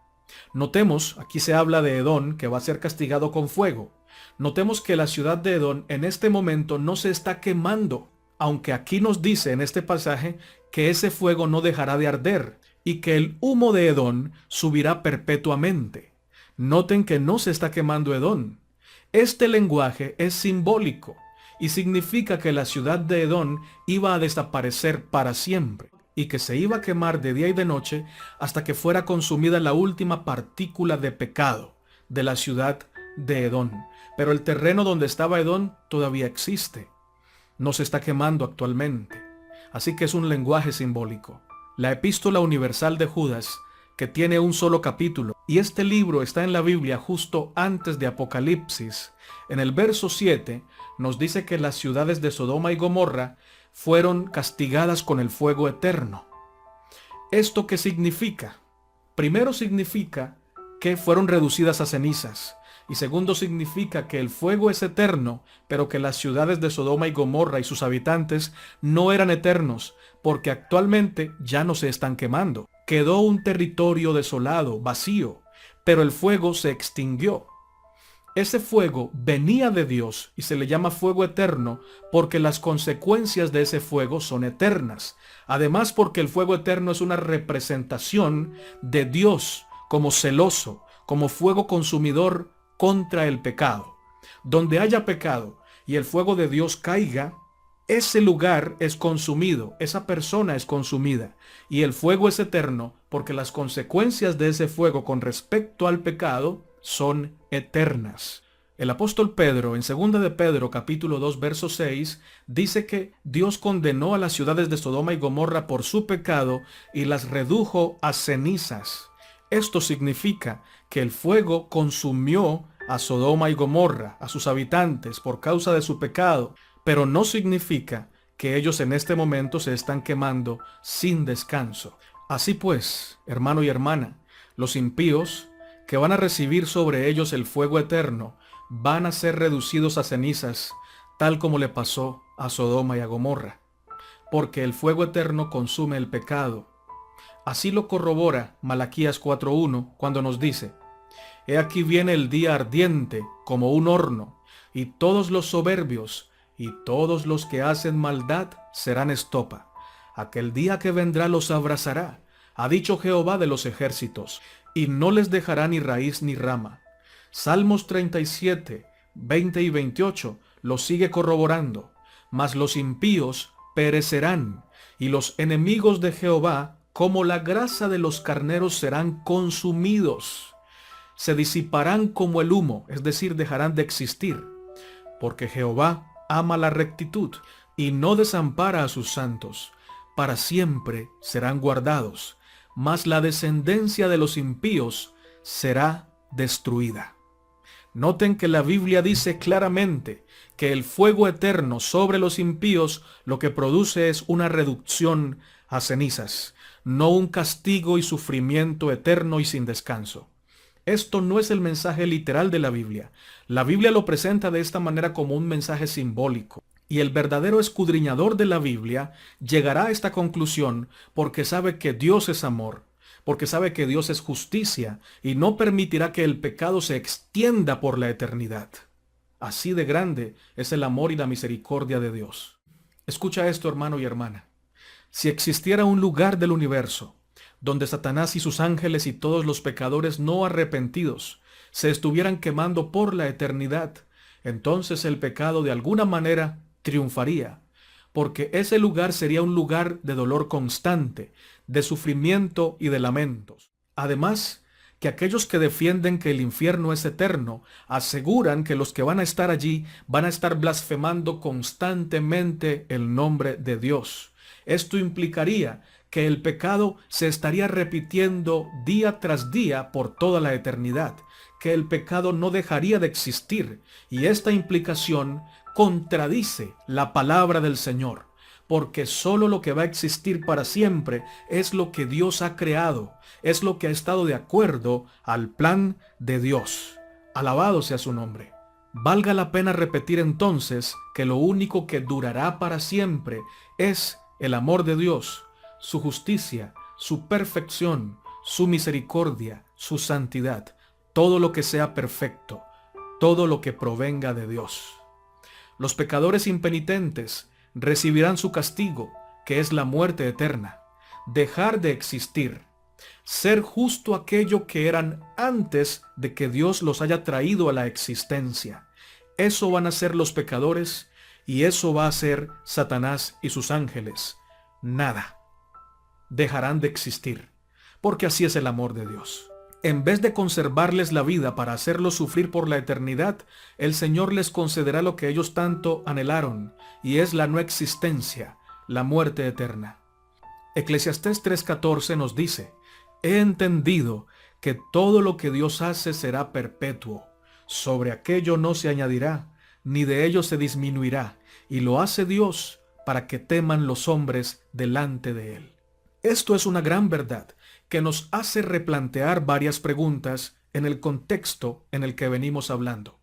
A: Notemos, aquí se habla de Edom, que va a ser castigado con fuego. Notemos que la ciudad de Edom en este momento no se está quemando, aunque aquí nos dice en este pasaje que ese fuego no dejará de arder y que el humo de Edom subirá perpetuamente. Noten que no se está quemando Edom. Este lenguaje es simbólico y significa que la ciudad de Edom iba a desaparecer para siempre y que se iba a quemar de día y de noche hasta que fuera consumida la última partícula de pecado de la ciudad de Edom. Pero el terreno donde estaba Edom todavía existe. No se está quemando actualmente. Así que es un lenguaje simbólico. La Epístola Universal de Judas, que tiene un solo capítulo, y este libro está en la Biblia justo antes de Apocalipsis, en el verso 7 nos dice que las ciudades de Sodoma y Gomorra fueron castigadas con el fuego eterno. ¿Esto qué significa? Primero significa que fueron reducidas a cenizas. Y segundo significa que el fuego es eterno, pero que las ciudades de Sodoma y Gomorra y sus habitantes no eran eternos, porque actualmente ya no se están quemando. Quedó un territorio desolado, vacío, pero el fuego se extinguió. Ese fuego venía de Dios y se le llama fuego eterno porque las consecuencias de ese fuego son eternas. Además, porque el fuego eterno es una representación de Dios como celoso, como fuego consumidor contra el pecado. Donde haya pecado y el fuego de Dios caiga, ese lugar es consumido, esa persona es consumida, y el fuego es eterno porque las consecuencias de ese fuego con respecto al pecado son eternas. El apóstol Pedro, en 2 de Pedro, capítulo 2, verso 6, dice que Dios condenó a las ciudades de Sodoma y Gomorra por su pecado y las redujo a cenizas. Esto significa que el fuego consumió a Sodoma y Gomorra, a sus habitantes, por causa de su pecado, pero no significa que ellos en este momento se están quemando sin descanso. Así pues, hermano y hermana, los impíos que van a recibir sobre ellos el fuego eterno van a ser reducidos a cenizas, tal como le pasó a Sodoma y a Gomorra, porque el fuego eterno consume el pecado. Así lo corrobora Malaquías 4:1 cuando nos dice: He aquí viene el día ardiente como un horno, y todos los soberbios y todos los que hacen maldad serán estopa. Aquel día que vendrá los abrazará, ha dicho Jehová de los ejércitos, y no les dejará ni raíz ni rama. Salmos 37, 20 y 28 lo sigue corroborando. Mas los impíos perecerán, y los enemigos de Jehová como la grasa de los carneros serán consumidos. Se disiparán como el humo, es decir, dejarán de existir, porque Jehová ama la rectitud y no desampara a sus santos. Para siempre serán guardados, mas la descendencia de los impíos será destruida. Noten que la Biblia dice claramente que el fuego eterno sobre los impíos lo que produce es una reducción a cenizas, no un castigo y sufrimiento eterno y sin descanso. Esto no es el mensaje literal de la Biblia. La Biblia lo presenta de esta manera como un mensaje simbólico. Y el verdadero escudriñador de la Biblia llegará a esta conclusión porque sabe que Dios es amor, porque sabe que Dios es justicia y no permitirá que el pecado se extienda por la eternidad. Así de grande es el amor y la misericordia de Dios. Escucha esto, hermano y hermana. Si existiera un lugar del universo donde Satanás y sus ángeles y todos los pecadores no arrepentidos se estuvieran quemando por la eternidad, entonces el pecado de alguna manera triunfaría, porque ese lugar sería un lugar de dolor constante, de sufrimiento y de lamentos. Además, que aquellos que defienden que el infierno es eterno, aseguran que los que van a estar allí van a estar blasfemando constantemente el nombre de Dios. Esto implicaría que el pecado se estaría repitiendo día tras día por toda la eternidad, que el pecado no dejaría de existir, y esta implicación contradice la palabra del Señor, porque solo lo que va a existir para siempre es lo que Dios ha creado, es lo que ha estado de acuerdo al plan de Dios. Alabado sea su nombre. Valga la pena repetir entonces que lo único que durará para siempre es el amor de Dios, su justicia, su perfección, su misericordia, su santidad, todo lo que sea perfecto, todo lo que provenga de Dios. Los pecadores impenitentes recibirán su castigo, que es la muerte eterna, dejar de existir, ser justo aquello que eran antes de que Dios los haya traído a la existencia. Eso van a ser los pecadores y eso va a ser Satanás y sus ángeles. Nada. Dejarán de existir, porque así es el amor de Dios. En vez de conservarles la vida para hacerlos sufrir por la eternidad, el Señor les concederá lo que ellos tanto anhelaron, y es la no existencia, la muerte eterna. Eclesiastés 3:14 nos dice: he entendido que todo lo que Dios hace será perpetuo, sobre aquello no se añadirá, ni de ello se disminuirá, y lo hace Dios para que teman los hombres delante de Él. Esto es una gran verdad que nos hace replantear varias preguntas en el contexto en el que venimos hablando.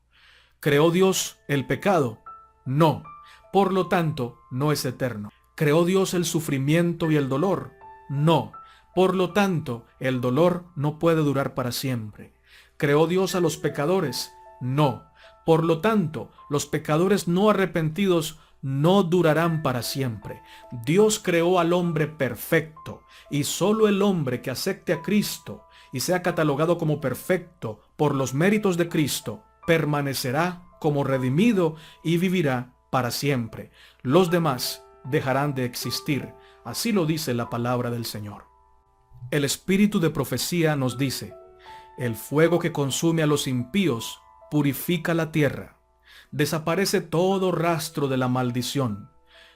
A: ¿Creó Dios el pecado? No. Por lo tanto, no es eterno. ¿Creó Dios el sufrimiento y el dolor? No. Por lo tanto, el dolor no puede durar para siempre. ¿Creó Dios a los pecadores? No. Por lo tanto, los pecadores no arrepentidos no durarán para siempre. Dios creó al hombre perfecto, y solo el hombre que acepte a Cristo y sea catalogado como perfecto por los méritos de Cristo, permanecerá como redimido y vivirá para siempre. Los demás dejarán de existir. Así lo dice la palabra del Señor. El espíritu de profecía nos dice: el fuego que consume a los impíos purifica la tierra. Desaparece todo rastro de la maldición.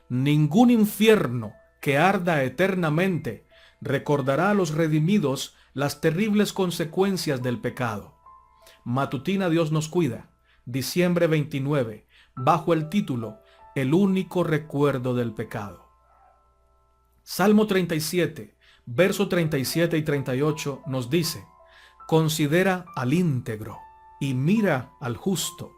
A: Ningún infierno que arda eternamente recordará a los redimidos las terribles consecuencias del pecado. Matutina Dios nos cuida, diciembre 29, bajo el título El único recuerdo del pecado. Salmo 37, verso 37 y 38 nos dice: considera al íntegro y mira al justo,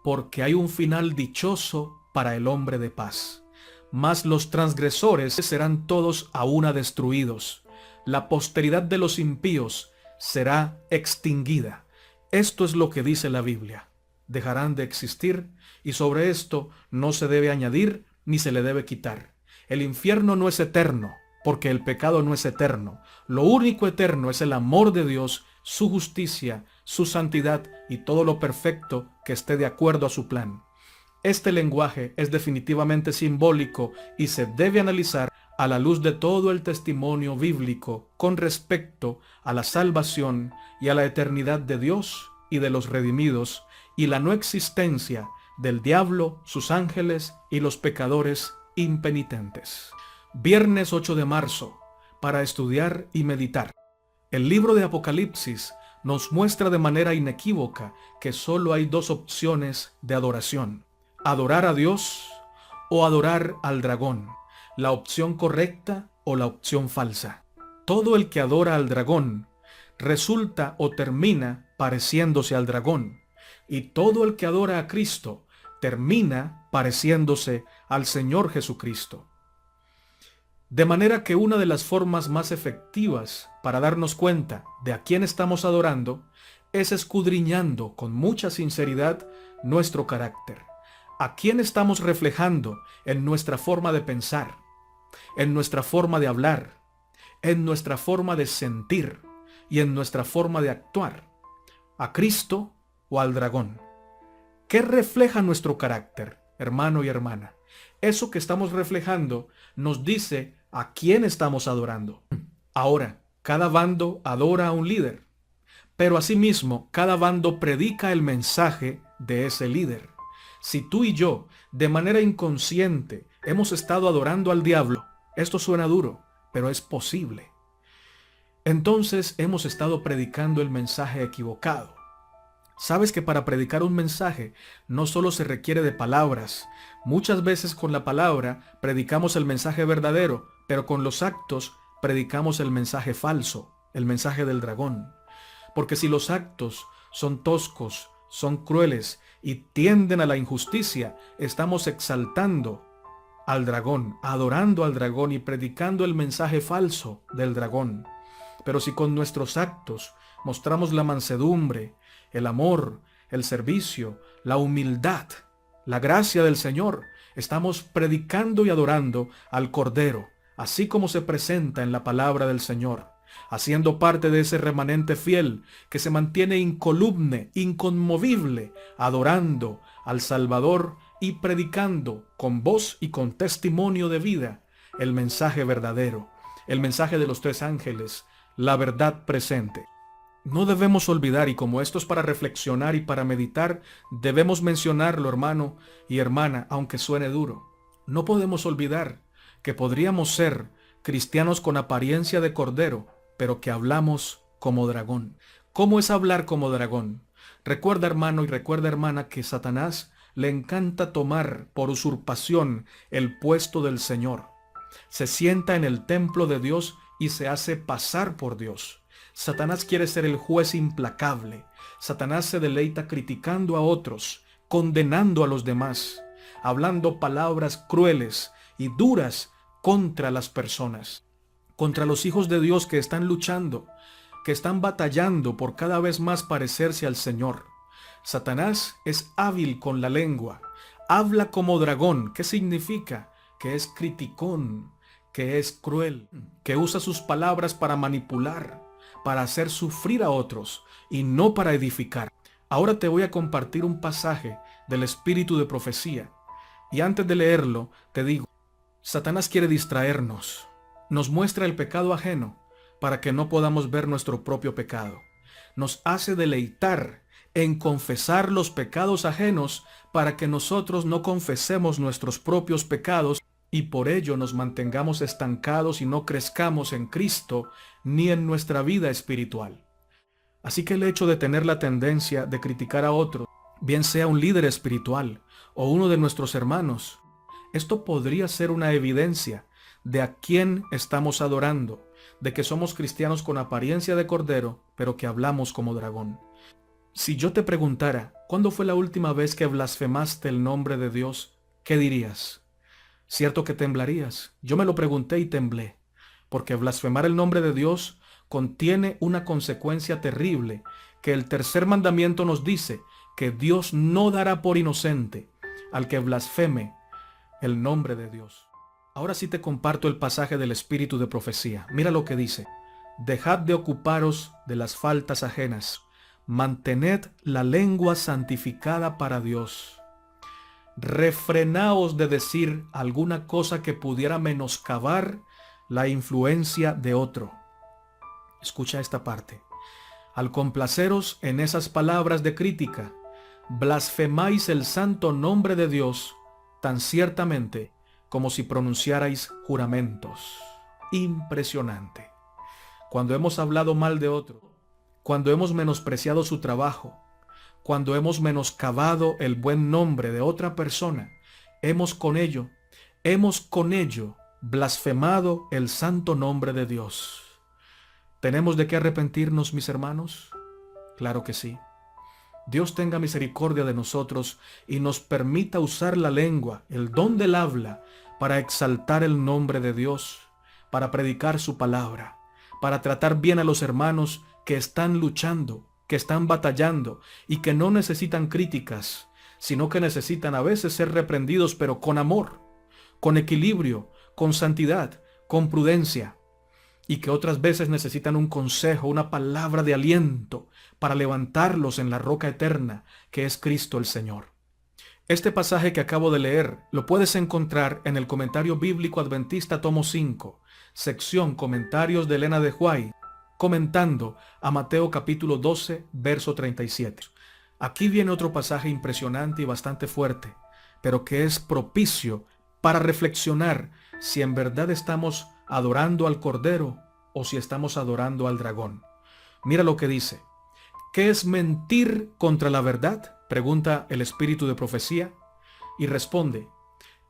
A: porque hay un final dichoso para el hombre de paz. Mas los transgresores serán todos a una destruidos. La posteridad de los impíos será extinguida. Esto es lo que dice la Biblia. Dejarán de existir, y sobre esto no se debe añadir ni se le debe quitar. El infierno no es eterno, porque el pecado no es eterno. Lo único eterno es el amor de Dios, su justicia, su santidad y todo lo perfecto que esté de acuerdo a su plan. Este lenguaje es definitivamente simbólico y se debe analizar a la luz de todo el testimonio bíblico con respecto a la salvación y a la eternidad de Dios y de los redimidos, y la no existencia del diablo, sus ángeles y los pecadores impenitentes. Viernes 8 de marzo, para estudiar y meditar. El libro de Apocalipsis nos muestra de manera inequívoca que solo hay dos opciones de adoración: adorar a Dios o adorar al dragón, la opción correcta o la opción falsa. Todo el que adora al dragón resulta o termina pareciéndose al dragón, y todo el que adora a Cristo termina pareciéndose al Señor Jesucristo. De manera que una de las formas más efectivas para darnos cuenta de a quién estamos adorando es escudriñando con mucha sinceridad nuestro carácter. ¿A quién estamos reflejando en nuestra forma de pensar, en nuestra forma de hablar, en nuestra forma de sentir y en nuestra forma de actuar? ¿A Cristo o al dragón? ¿Qué refleja nuestro carácter, hermano y hermana? Eso que estamos reflejando nos dice a quién estamos adorando. Ahora, cada bando adora a un líder, pero asimismo cada bando predica el mensaje de ese líder. Si tú y yo, de manera inconsciente, hemos estado adorando al diablo, esto suena duro, pero es posible. Entonces hemos estado predicando el mensaje equivocado. Sabes que para predicar un mensaje no solo se requiere de palabras. Muchas veces con la palabra predicamos el mensaje verdadero, pero con los actos predicamos el mensaje falso, el mensaje del dragón. Porque si los actos son toscos, son crueles y tienden a la injusticia, estamos exaltando al dragón, adorando al dragón y predicando el mensaje falso del dragón. Pero si con nuestros actos mostramos la mansedumbre, el amor, el servicio, la humildad, la gracia del Señor, estamos predicando y adorando al Cordero, así como se presenta en la palabra del Señor, haciendo parte de ese remanente fiel que se mantiene incoluble, inconmovible, adorando al Salvador y predicando con voz y con testimonio de vida el mensaje verdadero, el mensaje de los tres ángeles, la verdad presente. No debemos olvidar, y como esto es para reflexionar y para meditar, debemos mencionarlo, hermano y hermana, aunque suene duro. No podemos olvidar que podríamos ser cristianos con apariencia de cordero, pero que hablamos como dragón. ¿Cómo es hablar como dragón? Recuerda, hermano, y recuerda, hermana, que Satanás le encanta tomar por usurpación el puesto del Señor. Se sienta en el templo de Dios y se hace pasar por Dios. Satanás quiere ser el juez implacable. Satanás se deleita criticando a otros, condenando a los demás, hablando palabras crueles y duras contra las personas, contra los hijos de Dios que están luchando, que están batallando por cada vez más parecerse al Señor. Satanás es hábil con la lengua, habla como dragón. ¿Qué significa? Que es criticón, que es cruel, que usa sus palabras para manipular, para hacer sufrir a otros y no para edificar. Ahora te voy a compartir un pasaje del espíritu de profecía. Y antes de leerlo, te digo, Satanás quiere distraernos. Nos muestra el pecado ajeno para que no podamos ver nuestro propio pecado. Nos hace deleitar en confesar los pecados ajenos para que nosotros no confesemos nuestros propios pecados y por ello nos mantengamos estancados y no crezcamos en Cristo ni en nuestra vida espiritual. Así que el hecho de tener la tendencia de criticar a otros, bien sea un líder espiritual o uno de nuestros hermanos, esto podría ser una evidencia de a quién estamos adorando, de que somos cristianos con apariencia de cordero, pero que hablamos como dragón. Si yo te preguntara, ¿cuándo fue la última vez que blasfemaste el nombre de Dios? ¿Qué dirías? Cierto que temblarías. Yo me lo pregunté y temblé, porque blasfemar el nombre de Dios contiene una consecuencia terrible, que el tercer mandamiento nos dice que Dios no dará por inocente al que blasfeme el nombre de Dios. Ahora sí te comparto el pasaje del espíritu de profecía. Mira lo que dice: dejad de ocuparos de las faltas ajenas, mantened la lengua santificada para Dios. Refrenaos de decir alguna cosa que pudiera menoscabar la influencia de otro. Escucha esta parte. Al complaceros en esas palabras de crítica, blasfemáis el santo nombre de Dios tan ciertamente como si pronunciarais juramentos. Impresionante. Cuando hemos hablado mal de otro, cuando hemos menospreciado su trabajo, cuando hemos menoscabado el buen nombre de otra persona, hemos con ello blasfemado el santo nombre de Dios. ¿Tenemos de qué arrepentirnos, mis hermanos? Claro que sí. Dios tenga misericordia de nosotros y nos permita usar la lengua, el don del habla, para exaltar el nombre de Dios, para predicar su palabra, para tratar bien a los hermanos que están luchando, que están batallando y que no necesitan críticas, sino que necesitan a veces ser reprendidos, pero con amor, con equilibrio, con santidad, con prudencia, y que otras veces necesitan un consejo, una palabra de aliento para levantarlos en la roca eterna que es Cristo el Señor. Este pasaje que acabo de leer lo puedes encontrar en el Comentario Bíblico Adventista tomo 5, sección Comentarios de Elena de White, comentando a Mateo capítulo 12, verso 37. Aquí viene otro pasaje impresionante y bastante fuerte, pero que es propicio para reflexionar si en verdad estamos adorando al Cordero o si estamos adorando al dragón. Mira lo que dice. ¿Qué es mentir contra la verdad?, pregunta el espíritu de profecía, y responde,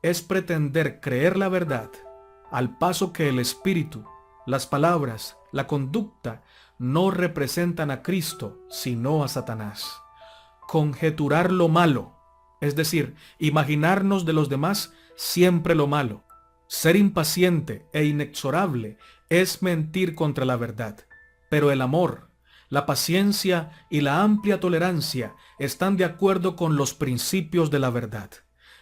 A: es pretender creer la verdad al paso que el espíritu, las palabras, la conducta no representan a Cristo, sino a Satanás. Conjeturar lo malo, es decir, imaginarnos de los demás siempre lo malo. Ser impaciente e inexorable es mentir contra la verdad, pero el amor, la paciencia y la amplia tolerancia están de acuerdo con los principios de la verdad.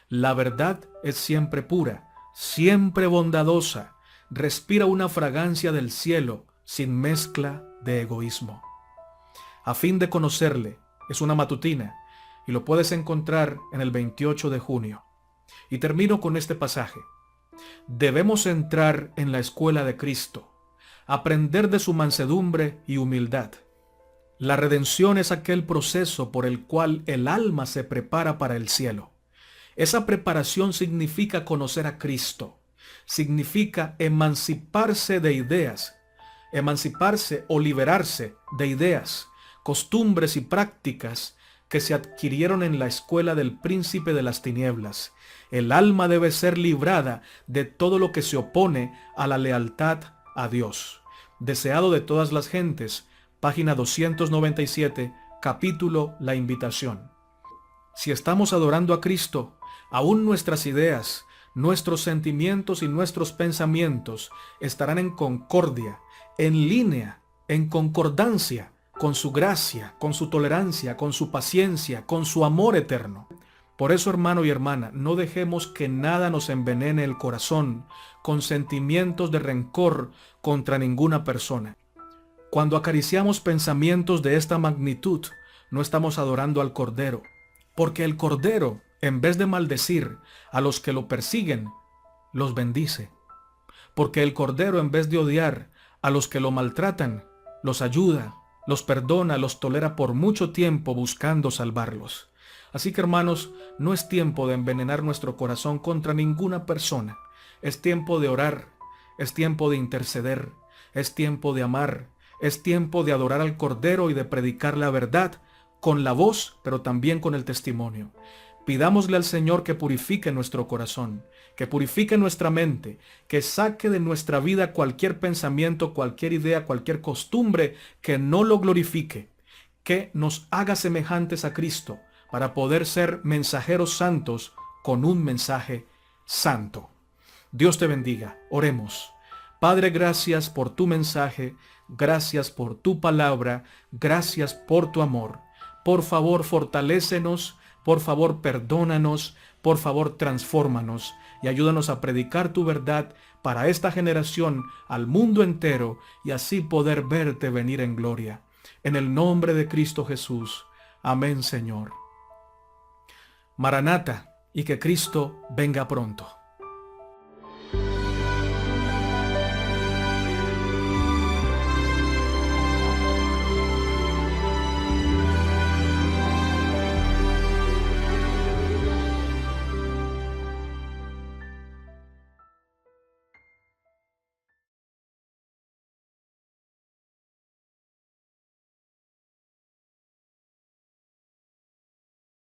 A: La verdad es siempre pura, siempre bondadosa, respira una fragancia del cielo sin mezcla de egoísmo. A fin de conocerle, es una matutina y lo puedes encontrar en el 28 de junio. Y termino con este pasaje. Debemos entrar en la escuela de Cristo, aprender de su mansedumbre y humildad. La redención es aquel proceso por el cual el alma se prepara para el cielo. Esa preparación significa conocer a Cristo, significa emanciparse de ideas, emanciparse o liberarse de ideas, costumbres y prácticas que se adquirieron en la escuela del príncipe de las tinieblas. El alma debe ser librada de todo lo que se opone a la lealtad a Dios. Deseado de todas las gentes, página 297, capítulo La Invitación. Si estamos adorando a Cristo, aún nuestras ideas, nuestros sentimientos y nuestros pensamientos estarán en concordia, en línea, en concordancia con su gracia, con su tolerancia, con su paciencia, con su amor eterno. Por eso, hermano y hermana, no dejemos que nada nos envenene el corazón con sentimientos de rencor contra ninguna persona. Cuando acariciamos pensamientos de esta magnitud, no estamos adorando al Cordero, porque el Cordero, en vez de maldecir a los que lo persiguen, los bendice. Porque el Cordero, en vez de odiar a los que lo maltratan, los ayuda, los perdona, los tolera por mucho tiempo buscando salvarlos. Así que, hermanos, no es tiempo de envenenar nuestro corazón contra ninguna persona. Es tiempo de orar, es tiempo de interceder, es tiempo de amar, es tiempo de adorar al Cordero y de predicar la verdad con la voz, pero también con el testimonio. Pidámosle al Señor que purifique nuestro corazón, que purifique nuestra mente, que saque de nuestra vida cualquier pensamiento, cualquier idea, cualquier costumbre que no lo glorifique, que nos haga semejantes a Cristo para poder ser mensajeros santos con un mensaje santo. Dios te bendiga. Oremos. Padre, gracias por tu mensaje, gracias por tu palabra, gracias por tu amor. Por favor, fortalécenos, por favor, perdónanos, por favor, transfórmanos y ayúdanos a predicar tu verdad para esta generación, al mundo entero, y así poder verte venir en gloria. En el nombre de Cristo Jesús. Amén, Señor. Maranata, y que Cristo venga pronto.